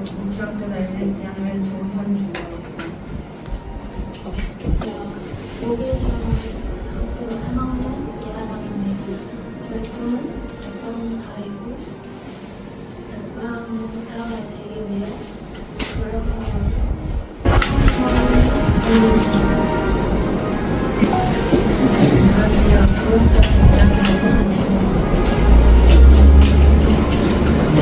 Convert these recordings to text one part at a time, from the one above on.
중학교 다니는 2학년 조현주라고 합니다. 5일 중 학교 3학년 2학년입니다. 저희 꿈은 제빵사이고 제빵사가 되기 위해 노력하고 있습니다.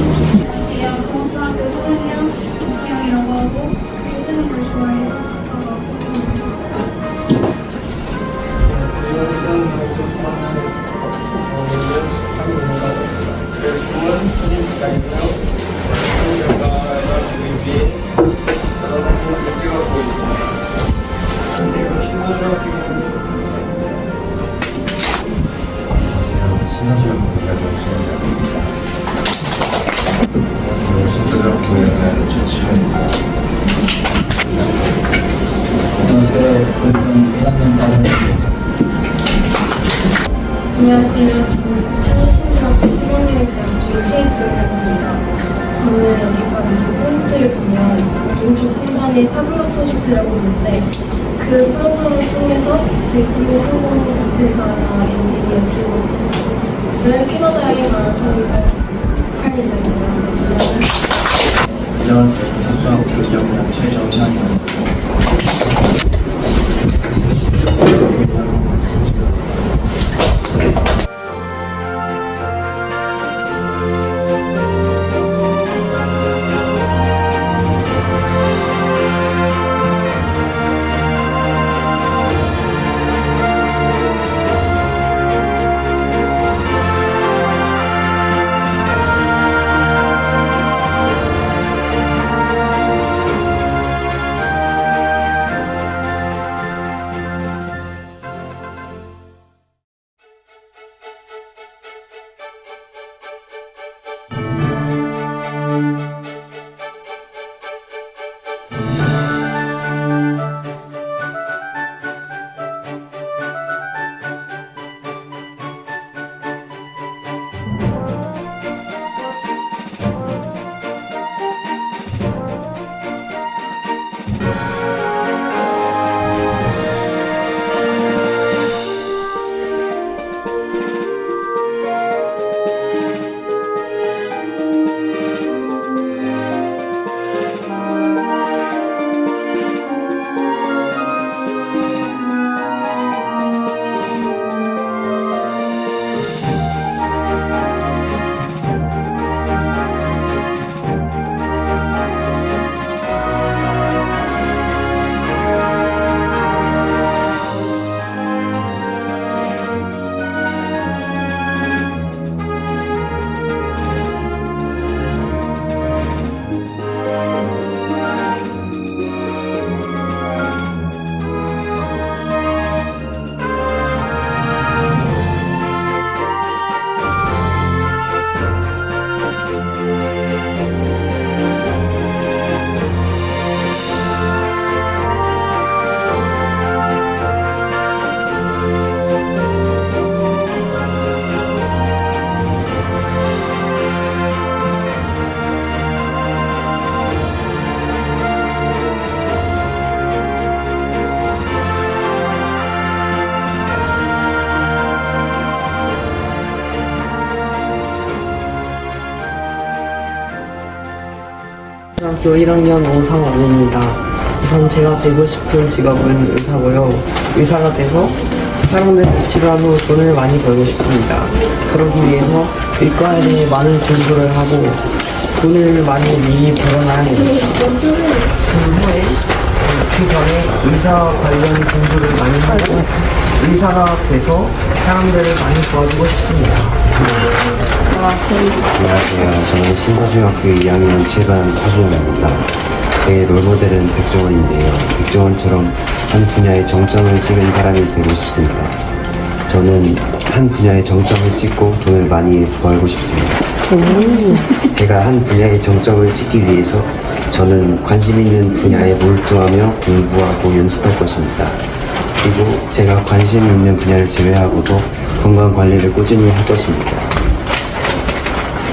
안녕하세요. 고등학교 3학년 김채영이라고 하고 글 쓰는 걸 좋아해서 작가가 안녕하세요. 저는 부천여신중학교 3학년에 재학 중인 최희수라고 합니다. 저는 여기까지 지금 포인트를 보면 왼쪽 상단에 파블로 프로젝트라고 있는데 그 프로그램을 통해서 제 꿈인 항공사나 엔지니어 쪽 캐나다에 가서 할 예정입니다. 안녕하세요. 부천중학교 2학년 최정현입니다. 중학교 1학년 오상원입니다. 우선 제가 되고 싶은 직업은 의사고요. 의사가 돼서 사람들을 치료한 후 돈을 많이 벌고 싶습니다. 그러기 위해서 의과에 많은 공부를 하고 돈을 많이 미리 벌어놔야 됩니다. 그 전에 의사 관련 공부를 많이 하고 의사가 돼서 사람들을 많이 도와주고 싶습니다. 안녕하세요. 저는 신서중학교 2학년 7반 하준호입니다. 제 롤모델은 백종원인데요. 백종원처럼 한 분야의 정점을 찍은 사람이 되고 싶습니다. 저는 한 분야의 정점을 찍고 돈을 많이 벌고 싶습니다. 제가 한 분야의 정점을 찍기 위해서 저는 관심 있는 분야에 몰두하며 공부하고 연습할 것입니다. 그리고 제가 관심 있는 분야를 제외하고도 건강 관리를 꾸준히 할 것입니다.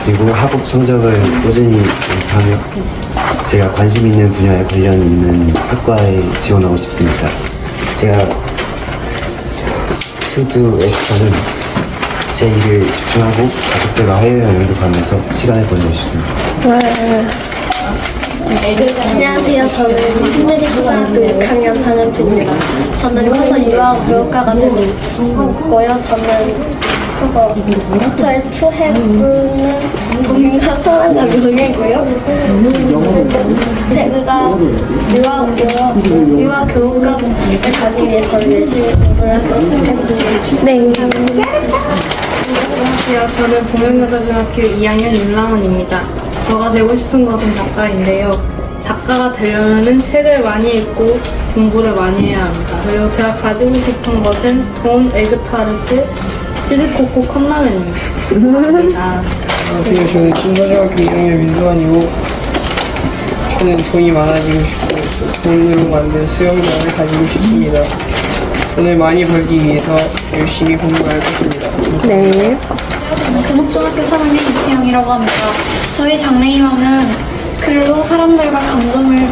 그리고 학업 성적을 꾸준히 하며 제가 관심 있는 분야에 관련 있는 학과에 지원하고 싶습니다. 제가 투두에서는 제 일을 집중하고 가족들과 해외여행도 가면서 시간을 보내고 싶습니다. 안녕하세요. 저는 신메리 초등학교 6학년 4년째입니다. 저는 커서 유아학 교육가가 되고 싶고요. 저는 커서 저의 투해부는 돈과 사랑과 명예고요. 제가 유아 교육가를 가기 위해서 열심히 공부를 하겠습니다. 네. 안녕하세요. 저는 봉영여자중학교 2학년 임라원입니다. 저가 되고 싶은 것은 작가인데요. 작가가 되려면 책을 많이 읽고 공부를 많이 해야 합니다. 그리고 제가 가지고 싶은 것은 돈, 에그타르트, 치즈코코 컵라면입니다. 감사합니다. 안녕하세요. 저는 신서중학교 2학년 민수환이고 저는 돈이 많아지고 싶고 돈으로 만든 수영장을 가지고 싶습니다. 돈을 많이 벌기 위해서 열심히 공부할 것입니다. 금옥중학교 3학년 이채영이라고 합니다. 저희 장래희망은 글로 사람들과 감정을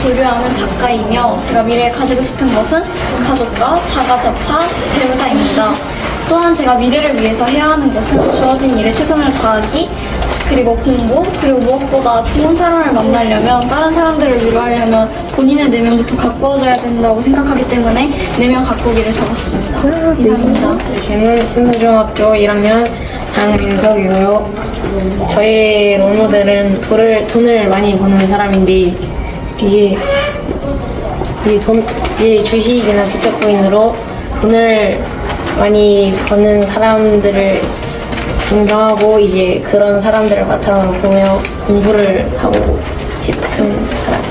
교류하는 작가이며 제가 미래에 가지고 싶은 것은 가족과 자가자차 배우자입니다. 또한 제가 미래를 위해서 해야 하는 것은 주어진 일에 최선을 다하기, 그리고 공부, 그리고 무엇보다 좋은 사람을 만나려면, 다른 사람들을 위로하려면 본인의 내면부터 가꾸어져야 된다고 생각하기 때문에 내면 가꾸기를 적었습니다. 이상입니다. 저는 신서중학교 1학년 장민석이고요. 저의 롤모델은 돈을 많이 버는 사람인데 이게 주식이나 비트코인으로 돈을 많이 버는 사람들을 존경하고 이제 그런 사람들을 바탕으로 보며 공부를 하고 싶은 사람.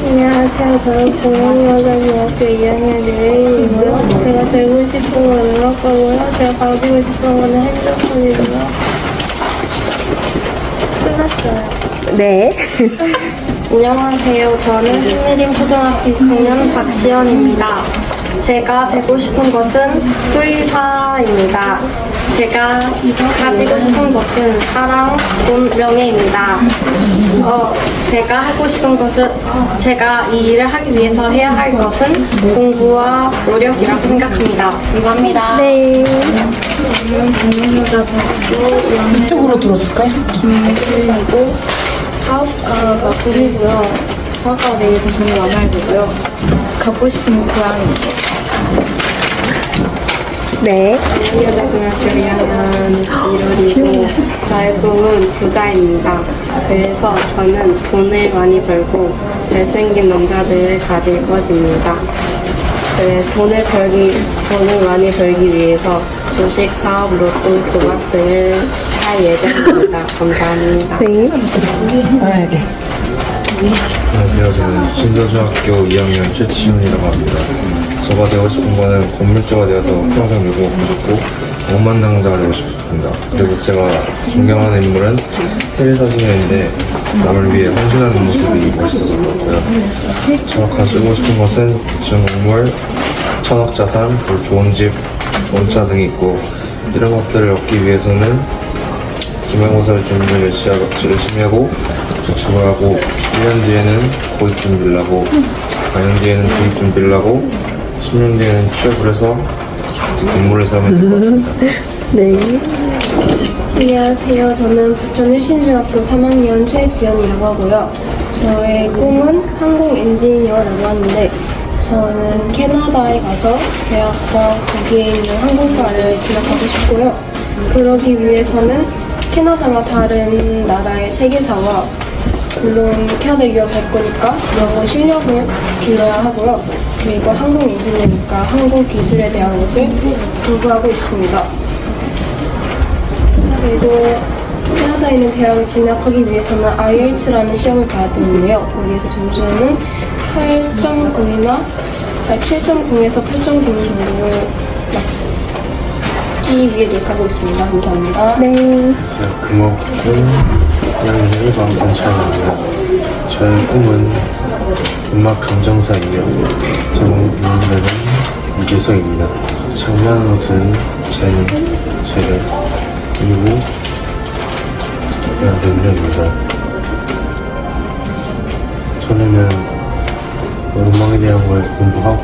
안녕하세요. 저는 봉영여자중학교 2학년 유혜인이고요. 제가 되고 싶은 건 음악가고요. 제가 가지고 싶은 거는 핸드폰이고요. 끝났어요. 안녕하세요. 저는 신미림 초등학교 6학년 박시연입니다. 제가 되고 싶은 것은 수의사입니다. 제가 가지고 싶은 것은 사랑, 돈, 명예입니다. 제가 하고 싶은 것은 제가 이 일을 하기 위해서 해야 할 것은 공부와 노력이라고 생각합니다. 감사합니다. 네. 저는 봉영여자중학교 이쪽으로 들어줄까요? 김슬이고 사업가가 꿈이고요. 사업가가 되기 위해서 돈이 많아야 되고요. 갖고 싶은 고향이에요. 여자중학교 2학년 1월이고 저의 꿈은 부자입니다. 그래서 저는 돈을 많이 벌고 잘생긴 남자들을 가질 것입니다. 돈을 많이 벌기 위해서 주식 사업, 로또, 도박 등을 할 예정입니다. 감사합니다. 안녕하세요. 저는 신서중학교 2학년 최치훈이라고 합니다. 저가 되고 싶은 거는 건물주가 되어서 평생 놀고 먹고 싶고 억만장자가 되고 싶습니다. 그리고 제가 존경하는 인물은 테레사 수녀인데 남을 위해 헌신하는 모습이 멋있어서 그렇고요. 제가 가지고 싶은 것은 좋은 건물, 천억 자산, 그리고 좋은 집, 좋은 차 등이 있고 이런 것들을 얻기 위해서는 기말고사를 준비를 열심히 하고 저축을 하고 1년 뒤에는 고익 준비를 하고 4년 뒤에는 대입 준비를 하고 10년 뒤에는 취업을 해서 공부를 하면 될 것 같습니다. 안녕하세요. 저는 부천 일신중학교 3학년 최지연이라고 하고요. 저의 꿈은 항공 엔지니어라고 하는데 저는 캐나다에 가서 대학과 거기에 있는 항공과를 진학하고 싶고요. 그러기 위해서는 캐나다와 다른 나라의 세계사와 물론 캐나다 유학할 거니까 영어 실력을 길러야 하고요. 그리고 항공 엔지니어니까 항공 기술에 대한 것을 공부하고 있습니다. 그리고 캐나다에 있는 대학을 진학하기 위해서는 IELTS라는 시험을 봐야 되는데요. 거기에서 점수는 8.9에서 8.0 정도를 맞기 위해 노력하고 있습니다. 감사합니다. 금옥중 1학년 1반 권창입니다. 저의 꿈은 음악 감정사이며 전공부는 이주성입니다. 장미하는 것은 책을 그리고 능력입니다. 전에는 음악에 대한 걸 공부하고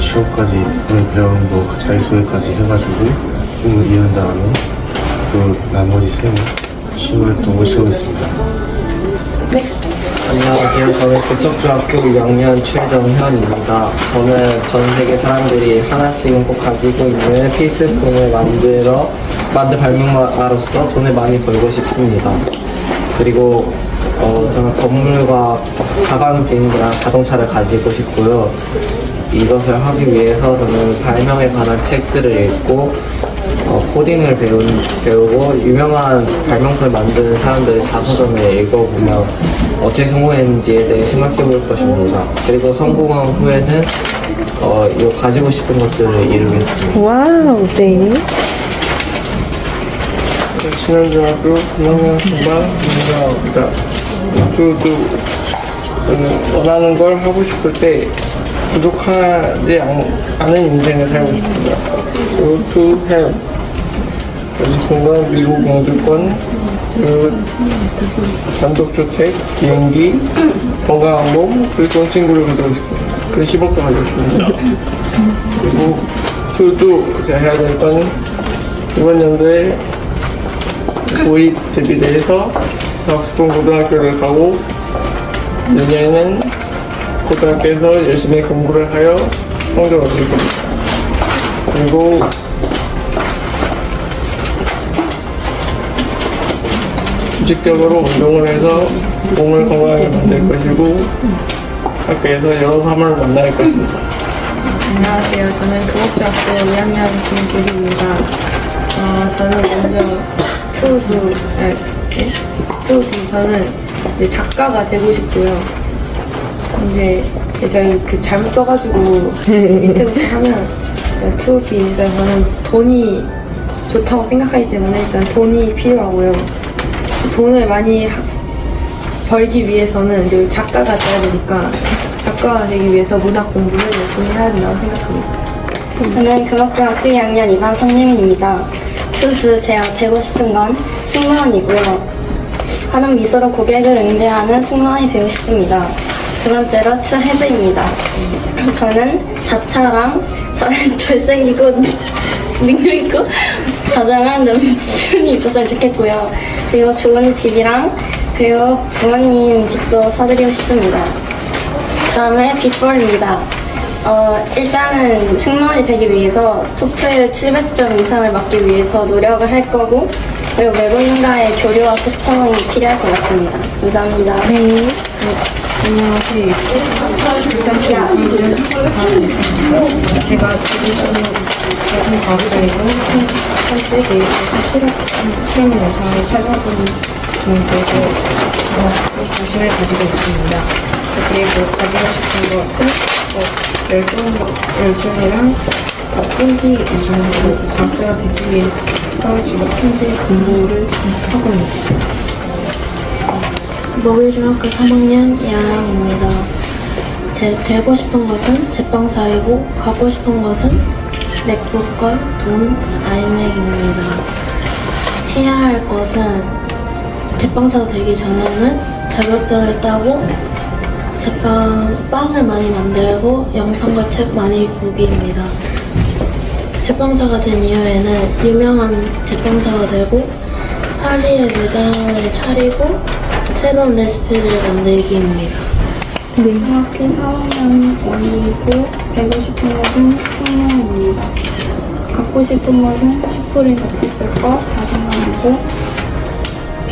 취업까지 배운 거 자기소개까지 해가지고 꿈을 이룬 다음에 그 나머지 셈을 취업을 또 모시고 있습니다. 안녕하세요. 저는 고척중학교 6학년 최정현입니다. 저는 전 세계 사람들이 하나씩은 꼭 가지고 있는 필수품을 만들 발명가로서 돈을 많이 벌고 싶습니다. 그리고 저는 건물과 자가용 비행기랑 자동차를 가지고 싶고요. 이것을 하기 위해서 저는 발명에 관한 책들을 읽고 코딩을 배우고 유명한 발명품을 만드는 사람들의 자서전을 읽어보며 어떻게 성공했는지에 대해 생각해 볼 것입니다. 그리고 성공한 후에는 이 가지고 싶은 것들을 이루겠습니다. 와우, 네. 신한중학교 3학년 3반 김정아입니다. 저는 원하는 걸 하고 싶을 때 부족하지 않은 인생을 살고 있습니다. 그리고 to have 가지고 싶은 건 미국 영주권, 그리고 단독주택, 비행기, 건강한 몸, 그리고 좋은 친구를 만들고 싶습니다. 그래서 10억도 가지고 싶습니다. 그리고 to도 제가 해야 될 건 이번 연도에 고입 대비대에서 학습동 고등학교를 가고 내년에는 고등학교에서 열심히 공부를 하여 성적을 얻을 겁니다. 그리고 규칙적으로 운동을 해서 몸을 건강하게 만들 것이고 학교에서 여러 사람을 만날 것입니다. 안녕하세요. 저는 교복중학교 2학년 김규리입니다. 저는 먼저 저는 이제 작가가 되고 싶고요. 이제 저희 잘못 써가지고 밑에부터 하면 일단 저는 돈이 좋다고 생각하기 때문에 일단 돈이 필요하고요. 돈을 많이 벌기 위해서는 이제 작가가 돼야 되니까 작가가 되기 위해서 문학 공부를 열심히 해야 된다고 생각합니다. 저는 금옥중학교 2학년 2반 성예민입니다. 제가 되고 싶은 건 승무원이고요. 하는 미소로 고객을 응대하는 승무원이 되고 싶습니다. 두 번째로 헤드입니다. 저는 자차랑 잘생기고 능력 있고 다정한 남편이 있었으면 좋겠고요. 그리고 좋은 집이랑 그리고 부모님 집도 사드리고 싶습니다. 그 다음에 비포입니다. 일단은 승무원이 되기 위해서 토플 700점 이상을 맞기 위해서 노력을 할 거고 그리고 외국인과의 교류와 소통이 필요할 것 같습니다. 감사합니다. 안녕하세요. 일단 제가 되고 싶은 외국 과학자이고 현재 계획에서 실험 영상을 찾아보는 정도로 관심을 가지고 있습니다. 그리고 가지고 싶은 것은 열정이랑 끈기 유전으로 과학자가 되기 위해서 지금 현재 공부를 하고 있습니다. 목일중학교 3학년 이하랑입니다. 되고 싶은 것은 제빵사이고 갖고 싶은 것은 맥북과 돈, 아이맥입니다. 해야 할 것은 제빵사가 되기 전에는 자격증을 따고 빵을 많이 만들고 영상과 책 많이 보기입니다. 제빵사가 된 이후에는 유명한 제빵사가 되고 파리의 매장을 차리고 새로운 레시피를 만들기입니다. 중학교 4학년 1이고 되고 싶은 것은 승무원입니다. 갖고 싶은 것은 슈프림 커피백과 자신감이고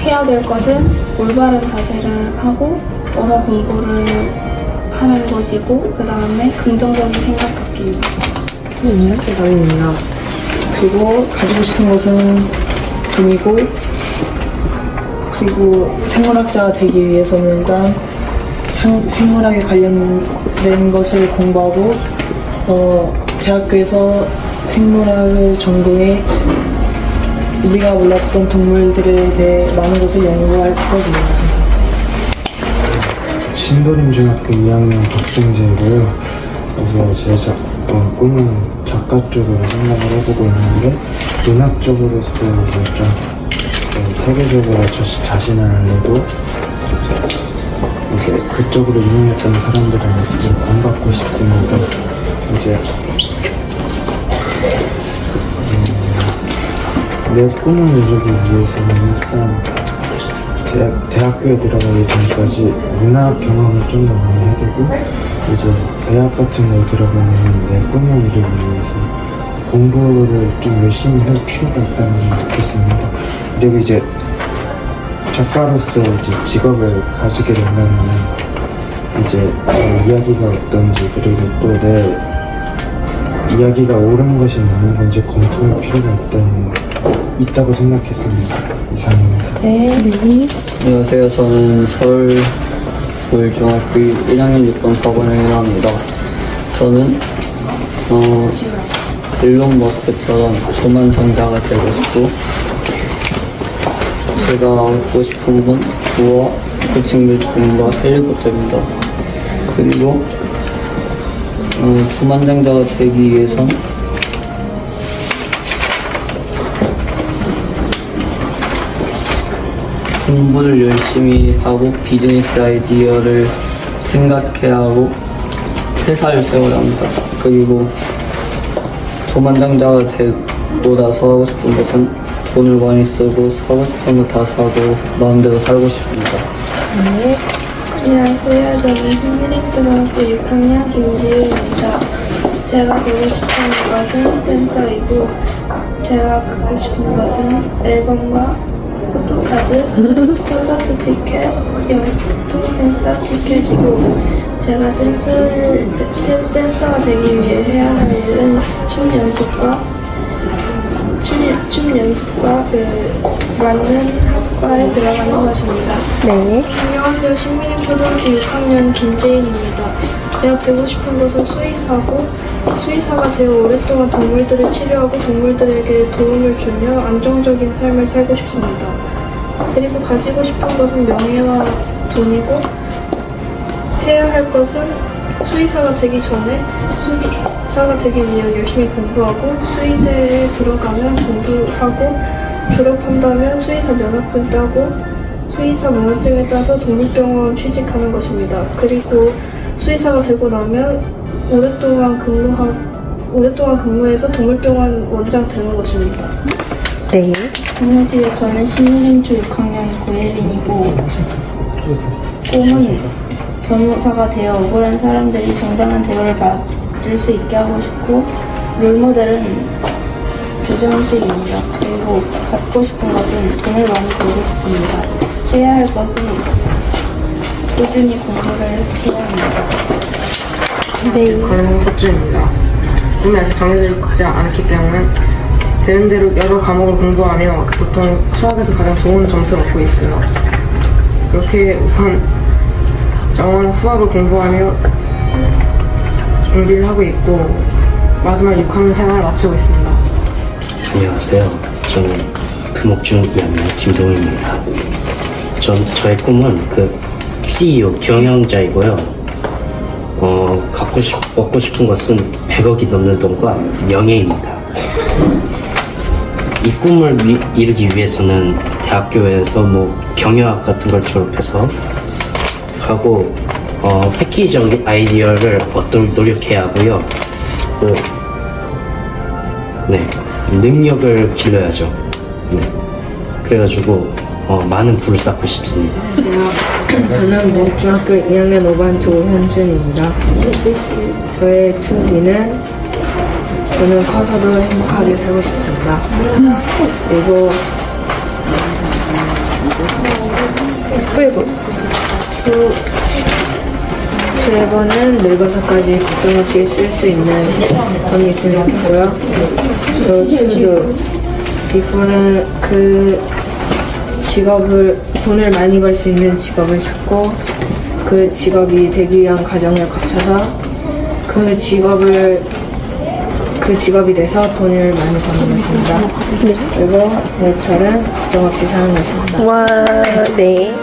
해야 될 것은 올바른 자세를 하고 언어 공부를 하는 것이고 그 다음에 긍정적인 생각 갖기입니다. 안녕하세요. 다빈입니다. 그리고 가지고 싶은 것은 돈이고 그리고 생물학자가 되기 위해서는 일단 생물학에 관련된 것을 공부하고 대학교에서 생물학을 전공해 우리가 몰랐던 동물들에 대해 많은 것을 연구할 것입니다. 신도림중학교 2학년 박승재이고요. 그래서 제 꿈은 작가 쪽으로 생각을 해보고 있는데 문학적으로서 이제 좀 세계적으로 자신을 알리고 이제 그쪽으로 유명했던 사람들의 모습을 본받고 싶습니다. 이제 내 꿈을 이루기 위해서는 일단 대학교에 들어가기 전까지 문학 경험을 좀 더 많이 해야 되고, 이제 대학 같은 데 들어가면 내 꿈을 이루기 위해서 공부를 좀 열심히 할 필요가 있다는 걸 느꼈습니다. 그리고 이제 작가로서 이제 직업을 가지게 된다면 이제 이야기가 어떤지, 그리고 또 내 이야기가 옳은 것이 맞는 건지 검토할 필요가 있다고 생각했습니다. 이상입니다. 안녕하세요. 저는 서울 고일중학교 1학년 6반 박원영이라고 합니다. 저는 일론 머스크처럼 조만장자가 되고 싶고, 제가 얻고 싶은 건 부와 고층 빌딩과 헬리콥터입니다. 그리고 조만장자가 되기 위해선 공부를 열심히 하고 비즈니스 아이디어를 생각해야 하고 회사를 세워야 합니다. 그리고 조만장자가 되고 나서 하고 싶은 것은 돈을 많이 쓰고 사고 싶은 거 다 사고 마음대로 살고 싶습니다. 네. 안녕하세요. 저는 신미림초등학교 6학년 김지우입니다. 제가 되고 싶은 것은 댄서이고, 제가 갖고 싶은 것은 앨범과 포토카드, 콘서트 티켓, 영통 댄서 티켓이고, 제가 댄서가 되기 위해 해야 할 일은 춤 연습과 맞는 학과에 들어가는 것입니다. 네. 안녕하세요. 신민초등학교 6학년 김재인입니다. 제가 되고 싶은 것은 수의사고, 수의사가 되어 오랫동안 동물들을 치료하고 동물들에게 도움을 주며 안정적인 삶을 살고 싶습니다. 그리고 가지고 싶은 것은 명예와 돈이고, 해야 할 것은 수의사가 되기 전에 수의사가 되기 위해 열심히 공부하고, 수의대에 들어가면 공부하고, 졸업한다면 수의사 면허증 따고, 수의사 면허증을 따서 동물병원 취직하는 것입니다. 그리고 수의사가 되고 나면 오랫동안 근무해서 동물병원 원장 되는 것입니다. 네. 안녕하세요. 저는 신민초 6학년 고예린이고, 꿈은 변호사가 되어 억울한 사람들이 정당한 대우를 받을 수 있게 하고 싶고, 롤모델은 조정식입니다. 그리고 갖고 싶은 것은 돈을 많이 벌고 싶습니다. 해야 할 것은 꾸준히 공부를 해야 합니다. 네. 저는 홍석준입니다. 꿈이 아직 정해지지 않았기 때문에 되는 대로 여러 과목을 공부하며 보통 수학에서 가장 좋은 점수를 얻고 있어요. 그렇게 우선 영어랑 수학을 공부하며 준비를 하고 있고, 마지막 6학년 생활을 마치고 있습니다. 안녕하세요. 저는 금옥중 2학년 김동희입니다. 저의 꿈은 CEO 경영자이고요. 얻고 싶은 것은 100억이 넘는 돈과 명예입니다. 이 꿈을 이루기 위해서는 대학교에서 경영학 같은 걸 졸업해서 하고, 획기적인 아이디어를 얻도록 노력해야 하고요. 능력을 길러야죠. 그래가지고 많은 부를 쌓고 싶습니다. 저는 중학교 2학년 5반 조현준입니다. 저의 투기는 저는 커서도 행복하게 살고 싶습니다. 그리고 투에버는 늙어서까지 걱정 없이 쓸 수 있는 돈이 있으면 좋고요. 투도 비포는 돈을 많이 벌 수 있는 직업을 찾고, 그 직업이 되기 위한 과정을 거쳐서 그 직업이 돼서 돈을 많이 버는 것입니다. 그리고 넥털은 걱정 없이 사는 것입니다. 와, 네.